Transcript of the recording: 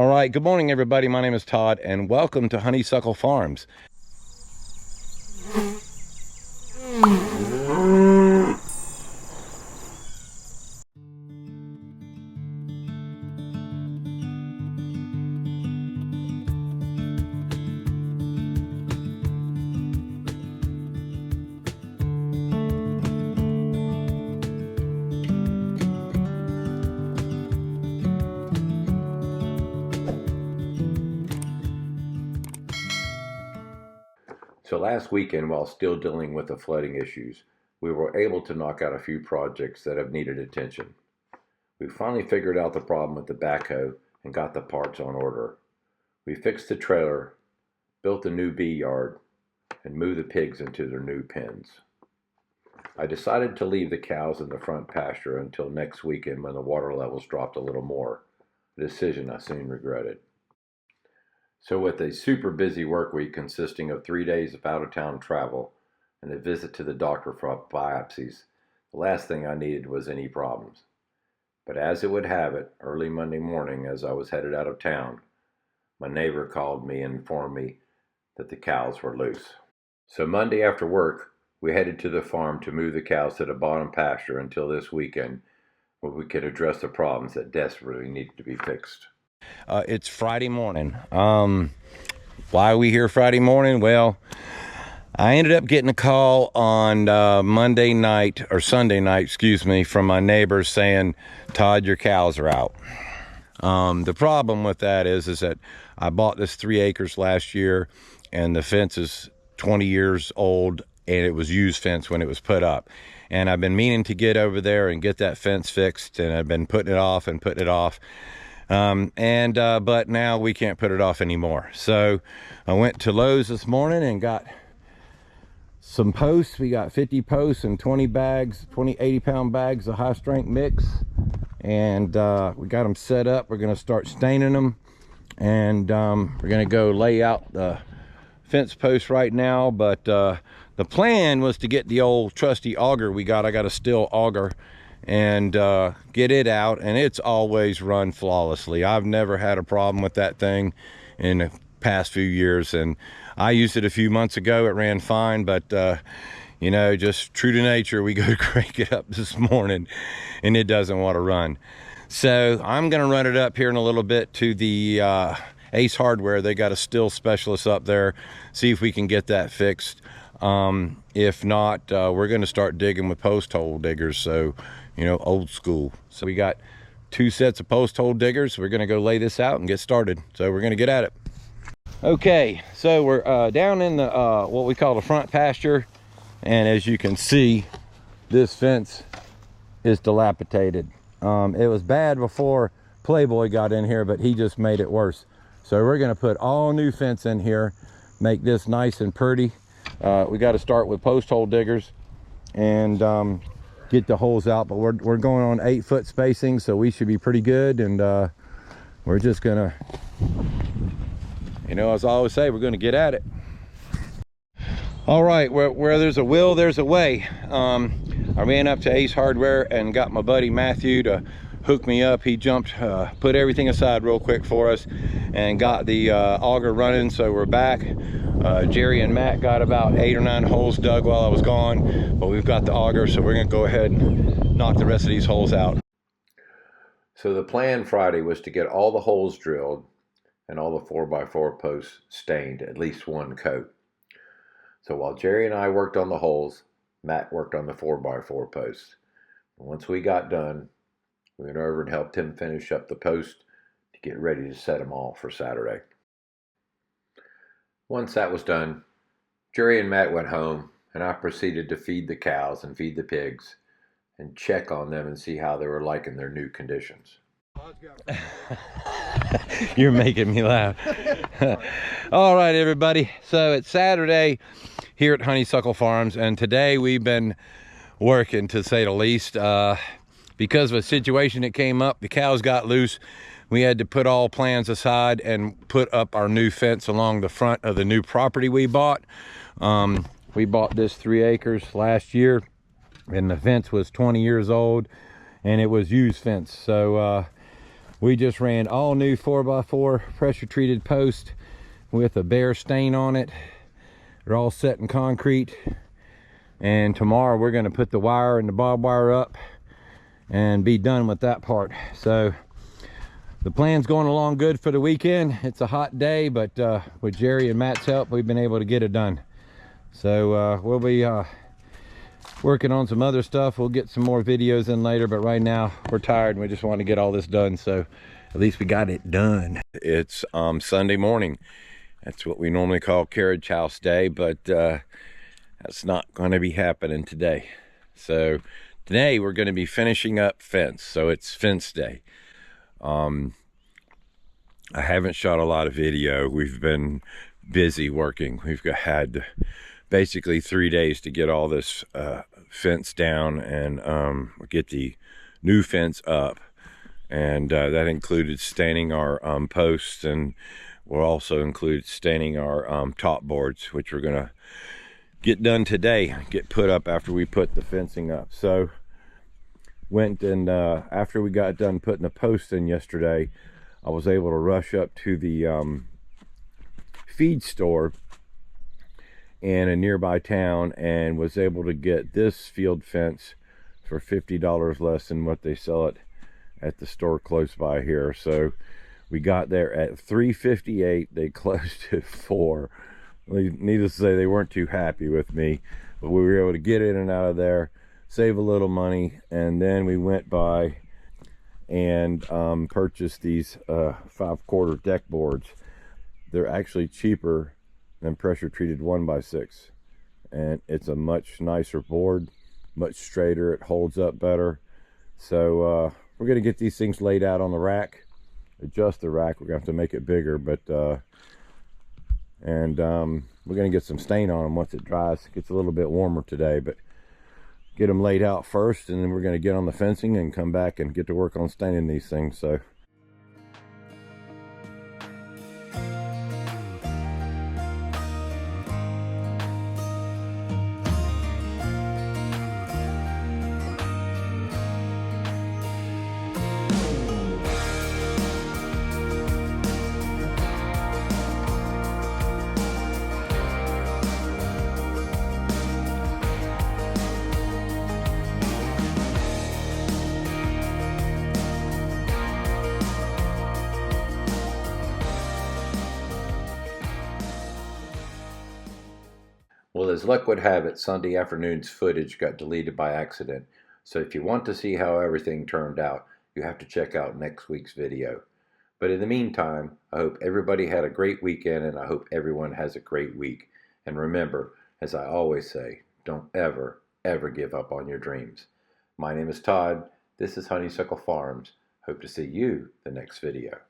All right, good morning, everybody. My name is Todd, and welcome to Honeysuckle Farms. So last weekend, while still dealing with the flooding issues, we were able to knock out a few projects that have needed attention. We finally figured out the problem with the backhoe and got the parts on order. We fixed the trailer, built a new bee yard, and moved the pigs into their new pens. I decided to leave the cows in the front pasture until next weekend when the water levels dropped a little more, a decision I soon regretted. So with a super busy work week consisting of 3 days of out-of-town travel and a visit to the doctor for biopsies, the last thing I needed was any problems. But as it would have it, early Monday morning as I was headed out of town, my neighbor called me and informed me that the cows were loose. So Monday after work, we headed to the farm to move the cows to the bottom pasture until this weekend when we could address the problems that desperately needed to be fixed. It's Friday morning. Why are we here Friday morning? Well, I ended up getting a call on Sunday night, from my neighbors saying, Todd, your cows are out. The problem with that is that I bought this 3 acres last year, and the fence is 20 years old, and it was used fence when it was put up. And I've been meaning to get over there and get that fence fixed, and I've been putting it off and putting it off. But now we can't put it off anymore. So I went to Lowe's this morning and got some posts. We got 50 posts and 20 80-pound bags of high strength mix. And we got them set up. We're going to start staining them. And we're going to go lay out the fence posts right now. But the plan was to get the old trusty auger we got. I got a steel auger, and get it out, and it's always run flawlessly. I've never had a problem with that thing in the past few years, and I used it a few months ago. It ran fine, but you know, just true to nature, we go to crank it up this morning and it doesn't want to run. So I'm going to run it up here in a little bit to the Ace Hardware. They got a steel specialist up there, see if we can get that fixed. If not, we're going to start digging with post hole diggers, so you know, old school. So we got 2 sets of post hole diggers. We're going to go lay this out and get started. So we're going to get at it. Okay, so we're down in the what we call the front pasture, and as you can see, this fence is dilapidated. It was bad before Playboy got in here, but he just made it worse. So we're going to put all new fence in here, make this nice and pretty. We got to start with post hole diggers and get the holes out, but we're going on 8-foot spacing, so we should be pretty good. And we're just gonna, you know, as I always say, we're gonna get at it. All right, where there's a will, there's a way. I ran up to Ace Hardware and got my buddy Matthew to hook me up. He jumped, put everything aside real quick for us and got the auger running, so we're back. Jerry and Matt got about 8 or 9 holes dug while I was gone, but we've got the auger, so we're gonna go ahead and knock the rest of these holes out. So the plan Friday was to get all the holes drilled and all the 4x4 posts stained, at least 1 coat. So while Jerry and I worked on the holes, Matt worked on the 4x4 posts. And once we got done, we went over and helped him finish up the post to get ready to set them all for Saturday. Once that was done, Jerry and Matt went home, and I proceeded to feed the cows and feed the pigs and check on them and see how they were liking their new conditions. You're making me laugh. All right, everybody. So it's Saturday here at Honeysuckle Farms, and today we've been working, to say the least. Because of a situation that came up, the cows got loose. We had to put all plans aside and put up our new fence along the front of the new property we bought. We bought this 3 acres last year, and the fence was 20 years old, and it was used fence. So We just ran all new 4x4 pressure treated post with a bare stain on it. They're all set in concrete. And tomorrow we're going to put the wire and the barbed wire up and be done with that part. So the plan's going along good for the weekend. It's a hot day, but with Jerry and Matt's help, we've been able to get it done. So we'll be working on some other stuff. We'll get some more videos in later, but right now we're tired and we just want to get all this done. So at least we got it done. It's Sunday morning. That's what we normally call Carriage House Day, but that's not going to be happening today. So today we're going to be finishing up fence. So it's fence day. I haven't shot a lot of video. We've been busy working. We've had basically 3 days to get all this fence down and get the new fence up. And that included staining our posts, and we'll also include staining our top boards, which we're gonna get done today, get put up after we put the fencing up. So went and after we got done putting the posts in yesterday, I was able to rush up to the feed store in a nearby town and was able to get this field fence for $50 less than what they sell it at the store close by here. So we got there at $3.58. They closed at $4. Needless to say, they weren't too happy with me, but we were able to get in and out of there, save a little money, and then we went by and purchased these 5/4 deck boards. They're actually cheaper than pressure treated 1x6, and it's a much nicer board, much straighter. It holds up better. So we're going to get these things laid out on the rack, adjust the rack. We're going to have to make it bigger, but we're going to get some stain on them once it dries. It gets a little bit warmer today, but get them laid out first, and then we're going to get on the fencing and come back and get to work on staining these things. So Well, as luck would have it, Sunday afternoon's footage got deleted by accident. So if you want to see how everything turned out, you have to check out next week's video. But in the meantime, I hope everybody had a great weekend, and I hope everyone has a great week. And remember, as I always say, don't ever, ever give up on your dreams. My name is Todd. This is Honeysuckle Farms. Hope to see you the next video.